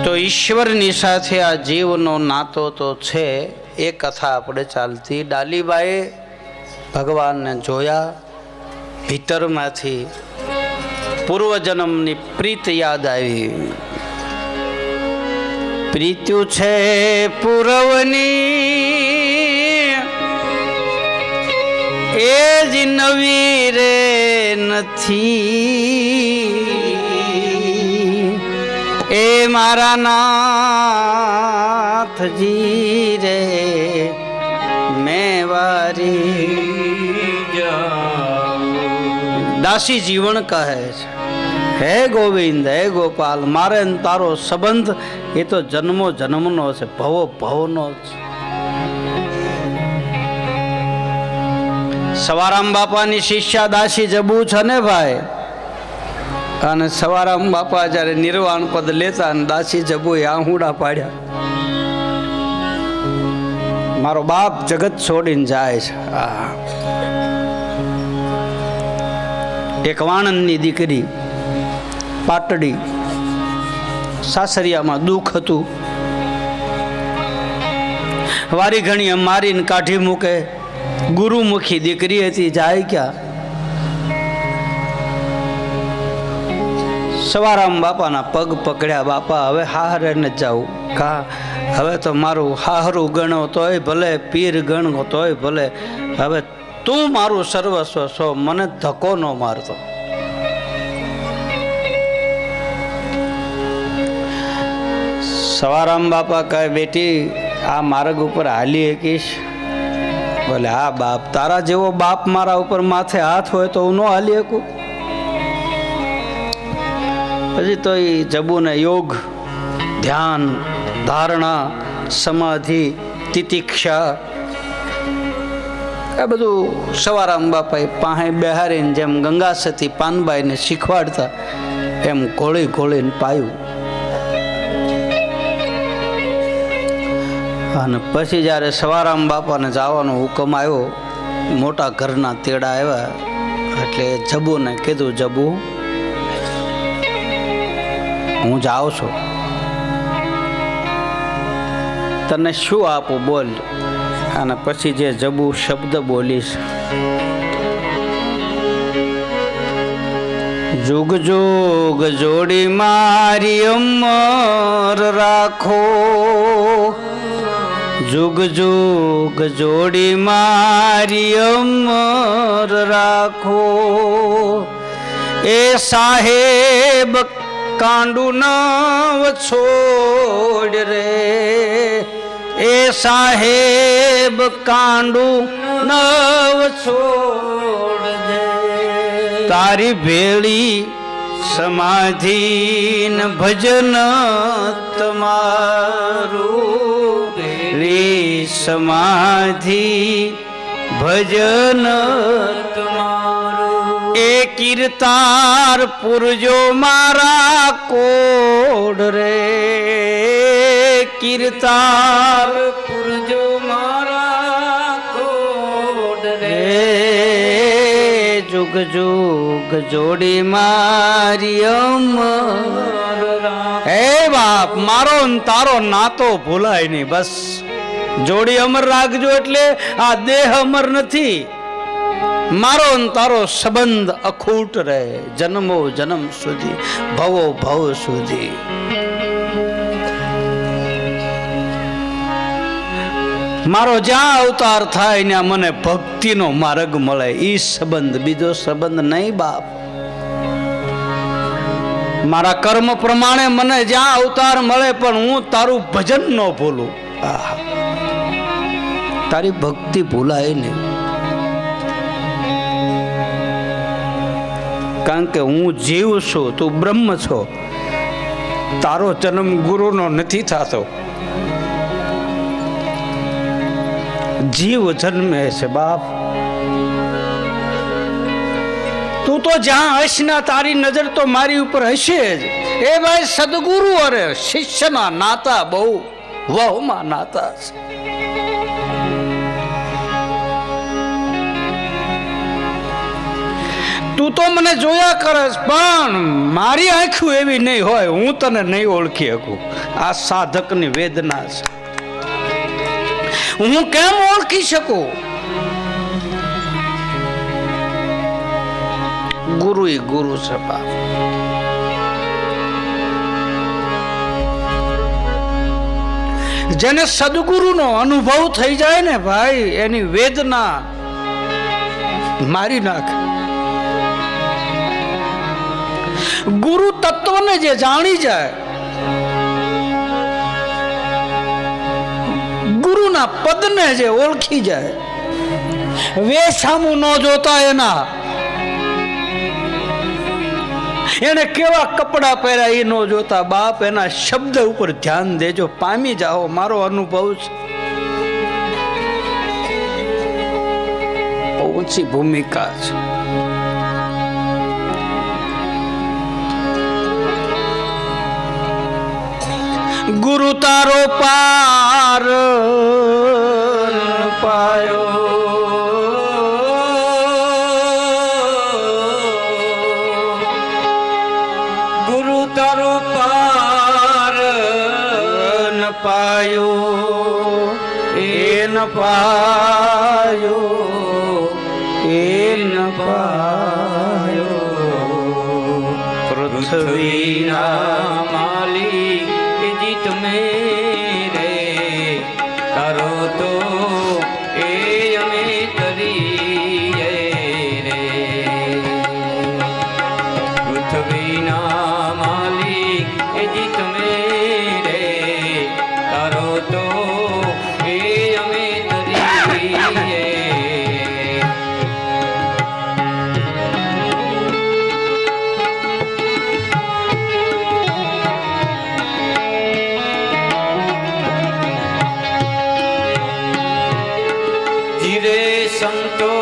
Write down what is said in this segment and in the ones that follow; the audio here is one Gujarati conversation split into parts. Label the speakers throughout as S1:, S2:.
S1: તો ઈશ્વરની સાથે આ જીવનો નાતો તો છે. એ કથા આપણે ચાલતી. ડાલીબાએ ભગવાનને જોયા, ભીતરમાંથી પૂર્વજન્મની પ્રીત યાદ આવી. પ્રીત્યુ છે પૂર્વની એ જ નવી રે નથી. એ મારા નાથજી રે મેવારી. દાસી જીવન કહે છે, હે ગોવિંદ હે ગોપાલ, મારે તારો સંબંધ એ તો જન્મો જન્મનો છે, ભવો ભવનો છે. સવારામ બાપાની શિષ્યા દાસી જબુ છે ને ભાઈ. અને સવારામ બાપા જયારે નિર્વાણ પદ લેતા અને દાસી જબુ આહુડા પાડ્યા. મારો બાપ જગત છોડીને જાય છે. એક વાણંદની દીકરી પાટડી, સાસરિયામાં દુઃખ હતું. વારી ઘણી મારીને કાઢી મૂકે. ગુરુમુખી દીકરી હતી, જાય ક્યાં? સવારામ બાપાના પગ પકડ્યા. બાપા હવે હાહરે ન જાઉં. કા હવે તો મારું હાહરું ગણો તોય ભલે, પીર ગણો તોય ભલે, હવે તું મારું સર્વસ્વ છો, મને ધક્કો ન મારતો. સવારામ બાપા કહે, બેટી આ માર્ગ ઉપર હાલી શકીશ? બોલે હા બાપ, તારા જેવો બાપ મારા ઉપર માથે હાથ હોય તો હું ન હાલી શકું. પછી તો એ જબુને યોગ, ધ્યાન, ધારણા, સમાધિ, તિતિક્ષા આ બધું સવારામ બાપાએ પાસે બેહારીને જેમ ગંગા સતી પાનબાઈને શીખવાડતા એમ ઘોળી ઘોળીને પાયું. અને પછી જ્યારે સવારામ બાપાને જવાનો હુકમ આવ્યો, મોટા ઘરના તેડા આવ્યા, એટલે જબુને કીધું, જબુ હું જાઉં છું, તને શું આપું બોલ. અને પછી જે જબુ શબ્દ બોલીશ, જુગ જુગ જોડી મારી અમર રાખો, જુગ જુગ જોડી મારી અમર રાખો. એ સાહેબ કાંડુ નવ છોડ રે, એ સાહેબ કાંડુ નવ છોડ દે. તારી ભેળી સમાધિન ભજન તમારું, ભેળી સમાધિ ભજન તમારું. એ કીર્તાર પુરજો મારા કોડ રે, કીર્તાર પુરજો મારા કોડ રે. જુગ જુગ જોડી મારી અમર. હે બાપ, મારો તારો નાતો ભૂલાય નહીં. બસ જોડી અમર રાખજો. એટલે આ દેહ અમર નથી, મારો તારો સંબંધ અખૂટ રહે, જન્મો જન્મ સુધી, ભવો ભવ સુધી. મારો જ્યાં અવતાર થાય ને મને ભક્તિનો માર્ગ મળે, ઈ સંબંધ, બીજો સંબંધ નહીં બાપ. મારા કર્મ પ્રમાણે મને જ્યાં અવતાર મળે, પણ હું તારું ભજન ન ભૂલું. તારી ભક્તિ ભૂલાય નહીં. કારણ કે હું જીવ છું, તું બ્રહ્મ છો. તારો જન્મ ગુરુનો નથી થતો, જીવ જન્મે છે બાપ. તું તો જ્યાં હશ ના, તારી નજર તો મારી ઉપર હશે જ. એ ભાઈ સદગુરુ અરે શિષ્યના નાતા બહુ વહમાં નાતા છે. તું તો મને જોયા કરસ, પણ મારી આંખું એવી નહીં હોય, હું તને નહીં ઓળખી શકું. આ સાધકની વેદના છે. હું કેમ ઓળખી શકું? ગુરુ એ ગુરુ છે બાપ. જેને સદગુરુનો અનુભવ થઈ જાય ને ભાઈ, એની વેદના મારી નાખે. ગુરુ તત્વને જે જાણી જાય, ગુરુના પદને જે ઓળખી જાય, વેસામું ન જોતા એના, એને કેવા કપડા પહેર્યા એ ન જોતા બાપ, એના શબ્દ ઉપર ધ્યાન દેજો, પામી જાઓ. મારો અનુભવ છે. ઊંચી ભૂમિકા છે. ગુરુ તારો પાર પાયો, ગુરુ તારો પાર ન પાયો, એ ન પાયો, એ ન પાયો. પૃથ્વીના માલિક તમે રે કરો તો એ અમે કરીએ રે. પૃથ્વીના માલિક જી તમે રે કરો તો એ અમે કરીએ. સંતો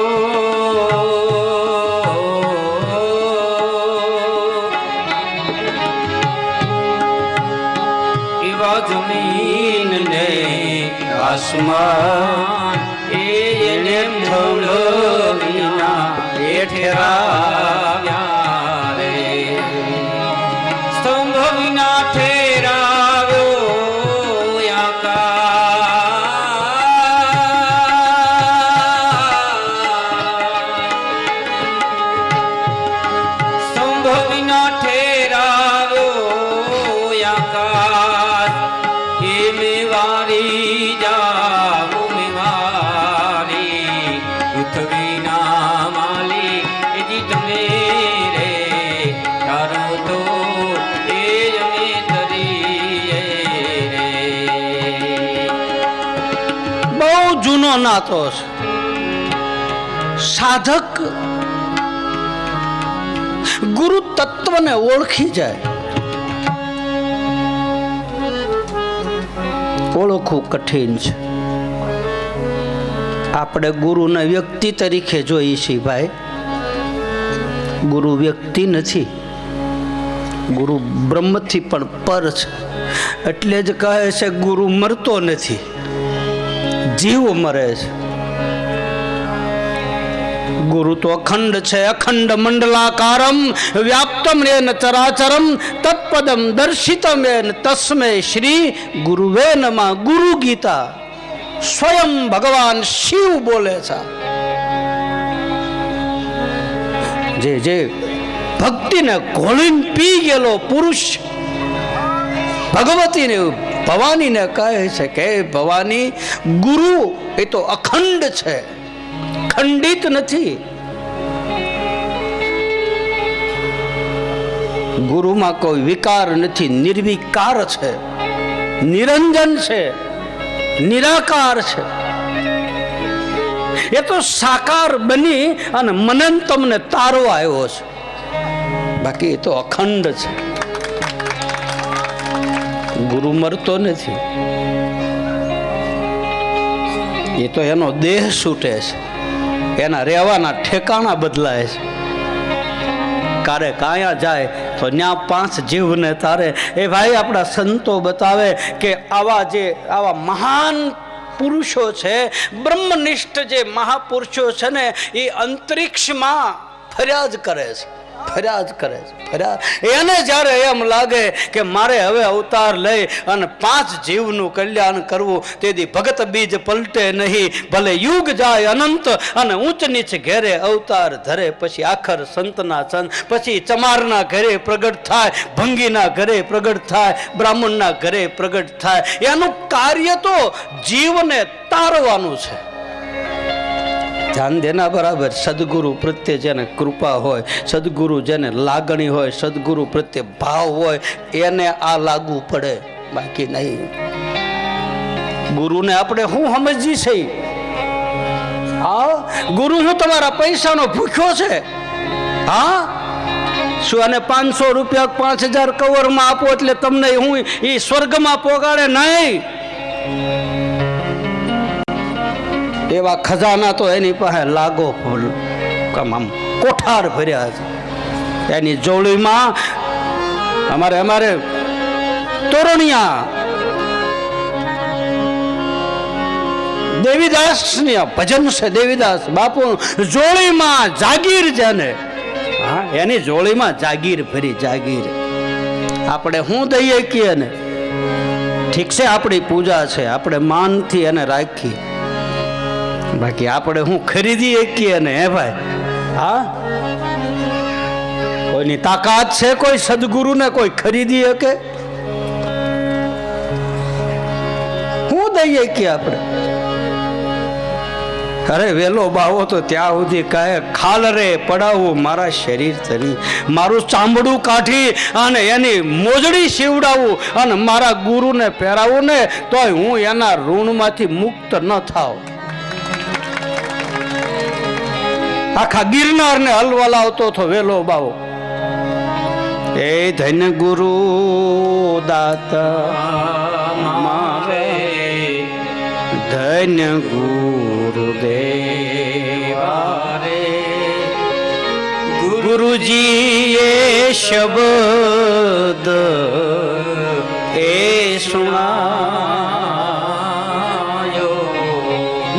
S1: એવા જમીન ને આસમાન, એને થોડો વિના ઠેરાવ્યા રે. સ્તંભ વિના ઠેરાવ્યો જૂનો નાતો છે. સાધક ગુરુ તત્વને ઓળખી જાય. ઓળખવું કઠિન છે. આપણે ગુરુને વ્યક્તિ તરીકે જોઈએ છીએ ભાઈ. ગુરુ વ્યક્તિ નથી, ગુરુ બ્રહ્મથી પણ પર છે. એટલે જ કહે છે ગુરુ મરતો નથી, જીવ મરે છે. ગુરુ તો અખંડ છે. અખંડ મંડલાકારમ વ્યાપ્તમ રેન ચરાચરમ તત્પદમ દર્શિતમ એન તસ્મે શ્રી ગુરુવે નમઃ. ગુરુ ગીતા સ્વયં ભગવાન શિવ બોલે છે. જે જે ભક્તિને ઘોળીને પી ગયેલો પુરુષ ભગવતીને ભવાનીને કહે છે કે ભવાની, ગુરુ એ તો અખંડ છે, ખંડિત નથી. ગુરુમાં કોઈ વિકાર નથી, નિર્વિકાર છે, નિરંજન છે, નિરાકાર છે. એ તો સાકાર બની અને મને તમને તારવા આવ્યો છે, બાકી એ તો અખંડ છે. ગુરુ મરતો નથી. એ તો એનો દેહ છૂટે છે, એના રહેવાના ઠેકાણા બદલાય છે. કારે કાયા જાય તો ન્યા 5 જીવને તારે. એ ભાઈ આપણા સંતો બતાવે કે આવા મહાન પુરુષો છે, બ્રહ્મનિષ્ઠ જે મહાપુરુષો છે ને, એ અંતરિક્ષમાં ફરિયાદ કરે છે, ફરિયાદ કરે છે, ફરિયાદ. એને જ્યારે એમ લાગે કે મારે હવે અવતાર લઈ અને 5 જીવનું કલ્યાણ કરવું, તેથી ભગત બીજ પલટે નહીં, ભલે યુગ જાય અનંત અને ઊંચ નીચ ઘેરે અવતાર ધરે. પછી આખર સંતના સંત, પછી ચમારના ઘરે પ્રગટ થાય, ભંગીના ઘરે પ્રગટ થાય, બ્રાહ્મણના ઘરે પ્રગટ થાય. એનું કાર્ય તો જીવને તારવાનું છે. ધ્યાન દેના બરાબર. સદગુરુ પ્રત્યે જેને કૃપા હોય, સદગુરુ જેને લાગણી હોય, સદગુરુ પ્રત્યે ભાવ હોય, એને આ લાગુ પડે, બાકી નહીં. ગુરુને આપણે શું સમજી છે? હા, ગુરુ હું તમારા પૈસાનો ભૂખ્યો છે? હા, શું અને 500 રૂપિયા 5000 કવરમાં આપો એટલે તમને હું એ સ્વર્ગમાં પોગાડે? નહીં. એવા ખજાના તો એની પાસે લાગો આમ કોઠાર ભર્યા છે. એની જોડીમાં અમારે તોરણિયા દેવીદાસ ભજન છે. દેવીદાસ બાપુ જોડીમાં જાગીર જેને, હા, એની જોડીમાં જાગીર ભરી. જાગીર આપણે શું દઈએ કે ને? ઠીક છે, આપણી પૂજા છે, આપણે માનથી એને રાખી, બાકી આપણે હું ખરીદી શકીએ ને? હે ભાઈ, હા, કોઈની તાકાત છે કોઈ સદગુરુને કોઈ ખરીદી શકે? શું દઈએ કે આપણે? અરે વેલો બાવો તો ત્યાં સુધી કહે, ખાલ રે પડાવું મારા શરીર તરી, મારું ચામડું કાઢી અને એની મોજડી સીવડાવું અને મારા ગુરુને પહેરાવું ને, તોય હું એના ઋણમાંથી મુક્ત ન થાવ. આખા ગિરનારને હલવલાવતો હતો વેલો બાવો. એ ધન ગુરુ દાતા મારે, ધન ગુરુ દેવારે, ગુરુજી એ શબ્દ એ સુણાયો.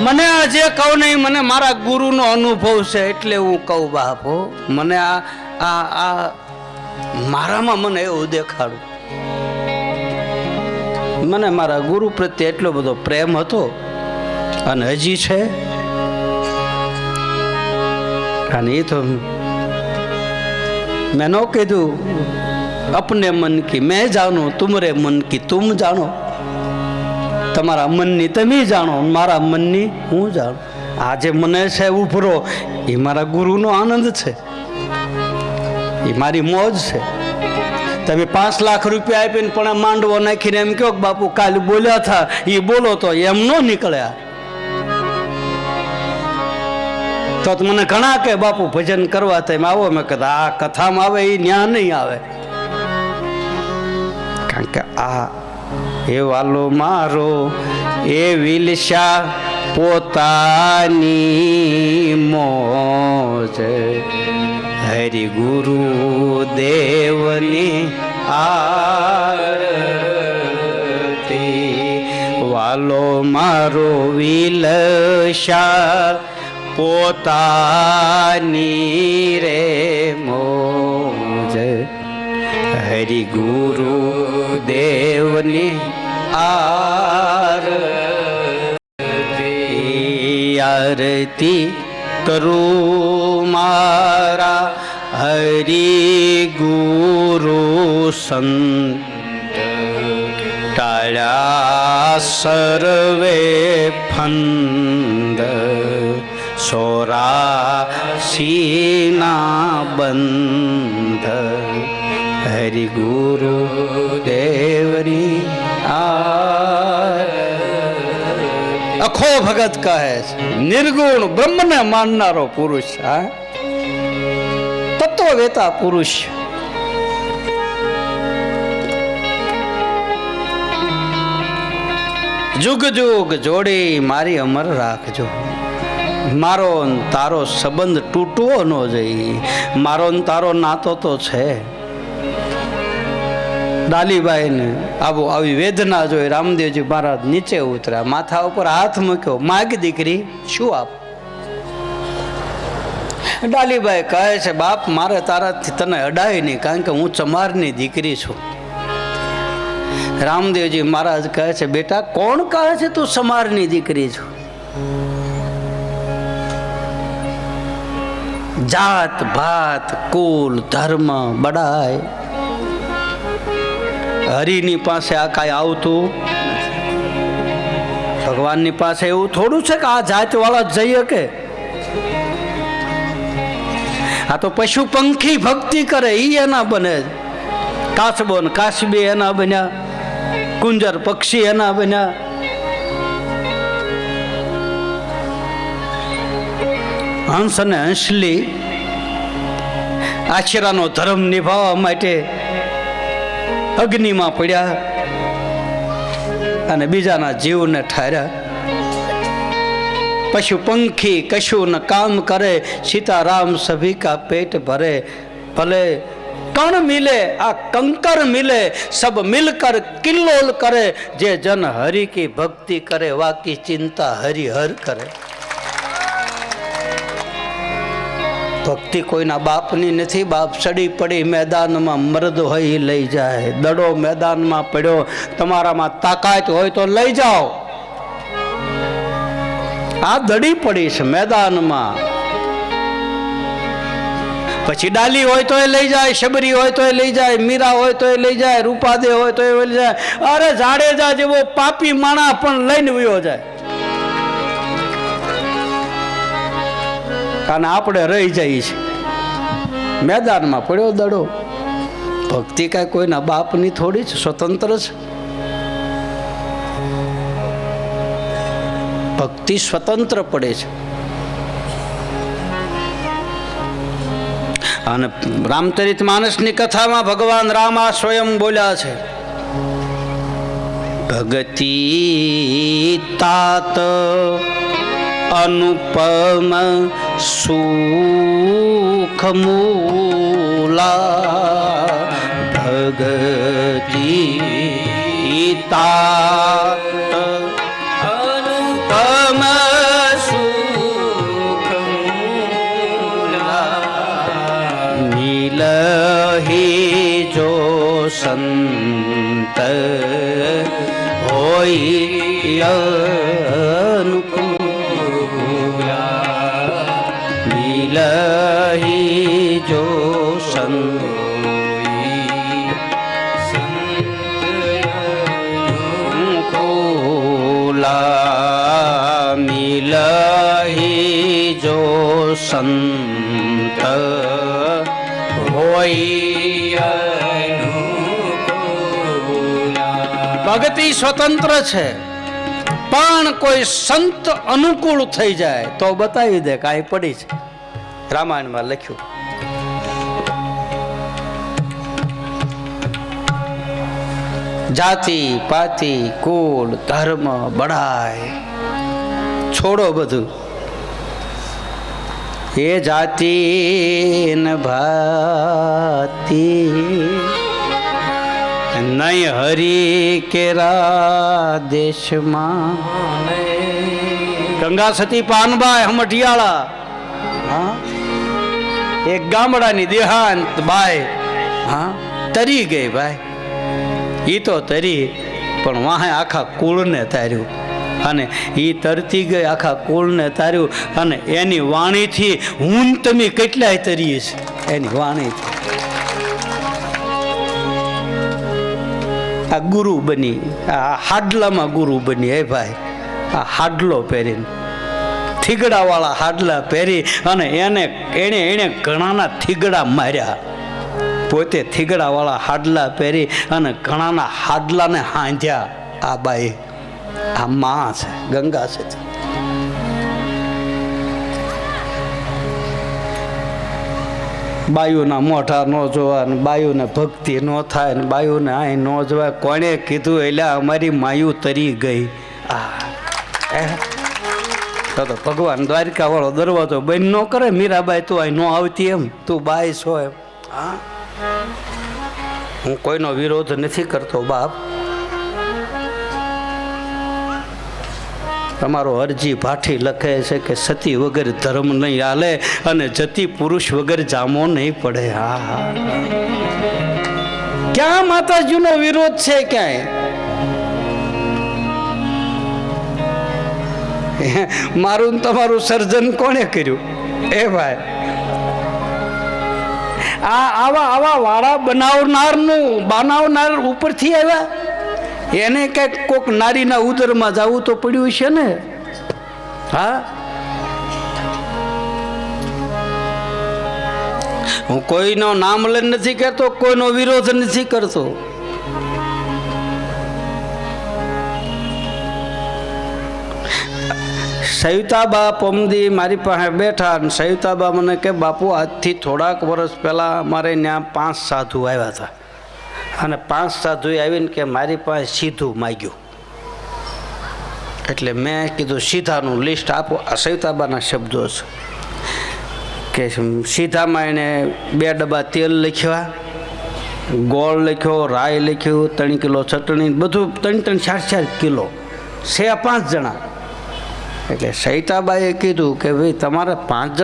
S1: મને આજે કહું નહીં, મને મારા ગુરુનો અનુભવ છે એટલે હું કહું બાપો. મને આ મારામાં મને એવું દેખાડું. મને મારા ગુરુ પ્રત્યે એટલો બધો પ્રેમ હતો અને હજી છે. અને એ તો મેં ન કીધું અપને મન કી મેં જાણું, તુમરે મન કી તુમ જાણો. તમારા મનની તમે જાણો, મારા મનની હું જાણું. આજે મને છે ઉભરો, એ મારા ગુરુનો આનંદ છે, એ મારી મોજ છે. તમે 5 લાખ રૂપિયા આપીને પણ માંડવો નાખીને એમ કહો કે બાપુ કાલે બોલ્યા હતા એ બોલો, તો એમ ન નીકળ્યા. તો મને ઘણા કે બાપુ ભજન કરવા તમે આવો. મેં કીધું આ કથામાં આવે એ ન્યા નહીં આવે, કારણ કે આ એ વાલો મારો એ વિલસા પોતાની મોજ, હરિ ગુરુ દેવની આરતી. વાલો મારો વિલસા પોતાની રે મોજ, હરિ ગુરુ દેવની આરતી. આરતી કરું મારા હરિ ગુરુ સંત, ટાળ્યા સર્વે ફંદ, 84 બંધ, હરિ ગુરુ દેવની અખો ભગત કહે છે. નિર્ગુણ બ્રહ્મને માનનારો પુરુષ, હા, તત્વવેતા પુરુષ. જુગ જુગ જોડી મારી અમર રાખજો. મારો તારો સંબંધ તૂટવો ન જોઈએ. મારો તારો નાતો તો છે. ડાલીબાઈ ને આવી વેદના જોઈ રામદેવજી મહારાજ નીચે ઉતર્યા, માથા ઉપર હાથ મૂક્યો, માગ દીકરી શું આપ? ડાલીબાઈ કહે છે, બાપ મારે તારાથી તને અડાય નહીં, કારણ કે હું ચમારની દીકરી છું. રામદેવજી મહારાજ કહે છે, બેટા કોણ કહે છે તું ચમારની દીકરી છું? જાત ભાત કુલ ધર્મ બડાય હરિની પાસે આ કાંઈ આવતું, ભગવાનની પાસે એવું થોડું છે કે આ જાત વાળા જઈ શકે? આ તો પશુ પંખી ભક્તિ કરે ઈ એના બને, કાચબો ને કાચબી એના બન્યા, કુંજર પક્ષી એના બન્યા. હંસ અને હંસલી આશરાનો ધર્મ નિભાવવા માટે અગ્નિમાં પડ્યા અને બીજાના જીવને ઠાર્યા. પશુ પંખી કશું ન કામ કરે, સીતારામ સભી કા પેટ ભરે. ભલે કણ મિલે આ કંકર મિલે, સબ મિલકર કિલ્લોલ કરે. જે જન હરિ કી ભક્તિ કરે, વાકી ચિંતા હરિહર કરે. ભક્તિ કોઈના બાપની નથી. બાપ સડી પડી મેદાનમાં મર્દ હોય લઈ જાય. દડો મેદાનમાં પડ્યો, તમારામાં તાકાત હોય તો લઈ જાઓ. આ દડી પડી છે મેદાનમાં. પછી ડાલી હોય તો એ લઈ જાય, શબરી હોય તો એ લઈ જાય, મીરા હોય તો એ લઈ જાય, રૂપાદે હોય તો એ લઈ જાય. અરે જાડેજા જેવો પાપી માણા પણ લઈને વયો જાય. અને આપણે રહી જઈએ છીએ મેદાનમાં પડ્યો દડો. ભક્તિ કાંઈ કોઈના બાપની થોડી છે, સ્વતંત્ર છે. ભક્તિ સ્વતંત્ર પડે છે. અને રામચરિત માનસની કથામાં ભગવાન રામ આ સ્વયં બોલ્યા છે, ભગતિ તાત અનુપમ સુખ મૂલા. ભગતિ તાત અનુપમ સુખ મૂલા. મિલહી જો સંત હોય લહી જો સંકોલા. મિલહી જો સંત હોય. ભક્તિ સ્વતંત્ર છે, પણ કોઈ સંત અનુકૂળ થઈ જાય તો બતાવી દે કાંઈ પડી છે. રામાયણમાં લખ્યું. જાતિ પાતિ કુળ ધર્મ બડાય છોડો બધું. એ જાતિ ન ભાતિ નહીં હરી કેરા દેશમાં. ગંગા સતી પાનબાઈ હમઢિયાળા, હા, એક ગામડાની દેહાંત બાઈ, હા, તરી ગઈ ભાઈ. ઈ તો તરી, પણ વાહે આખા કુળને તાર્યું. અને ઈ તરતી ગઈ, આખા કુળને તાર્યું. અને એની વાણીથી હું તમે કેટલાય તરીએ છે એની વાણીથી. આ ગુરુ બની, આ હાડલામાં ગુરુ બની. હે ભાઈ, આ હાડલો પહેરીને, થીગડા વાળા હાડલા પહેરી અને એને ઘણાના થીગડા માર્યા. પોતે થીગડા વાળા હાડલા પહેરી અને ઘણાના હાડલાને હાંધ્યા. આ બાઈ, આ માં છે, ગંગા છે. બાયુના મોઢા ન જોવા, ને બાયુને ભક્તિ ન થાય, ને બાયુને આ ન જોવાય. કોણે કીધું? એટલે અમારી માયુ તરી ગઈ. તો ભગવાન દ્વારિકા વાળો દરવાજો બંધ ન કરે. મીરાબાઈ તું અહીં ન આવતી એમ, તું બાઈ છો એમ. હા, હું કોઈનો વિરોધ નથી કરતો બાપ, અમારો અરજી ભાઠી લખે છે કે સતી વગર ધર્મ નહીં હાલે અને જતી પુરુષ વગર જામો નહીં પડે. હા હા, ક્યાં માતાજીનો વિરોધ છે? ક્યાંય? મારું ને તમારું સર્જન કોણે કર્યું? એ ભાઈ, આવા વાળા બનાવનાર ઉપરથી આવ્યા. એને કઈક કોક નારીના ઉદરમાં જવું તો પડ્યું છે ને. હા, હું કોઈનો નામ લઈને નથી કહેતો, કોઈનો વિરોધ નથી કરતો. સવિતાબા પમદી મારી પાસે બેઠા અને સવિતાબા મને કે બાપુ આજથી થોડાક વર્ષ પહેલાં અમારે ત્યાં 5 સાધુ આવ્યા હતા અને 5 સાધુએ આવીને કે મારી પાસે સીધું માગ્યું. એટલે મેં કીધું સીધાનું લિસ્ટ આપો. આ સવિતાબાના શબ્દો છે કે સીધામાં એને 2 ડબ્બા તેલ લખ્યા, ગોળ લખ્યો, રાઈ લખ્યું, 3 કિલો ચટણી, બધું 3-4 કિલો છે. 5 જણા. એટલે સવિતાબાએ કીધું કે ભાઈ તમારે 5 જણા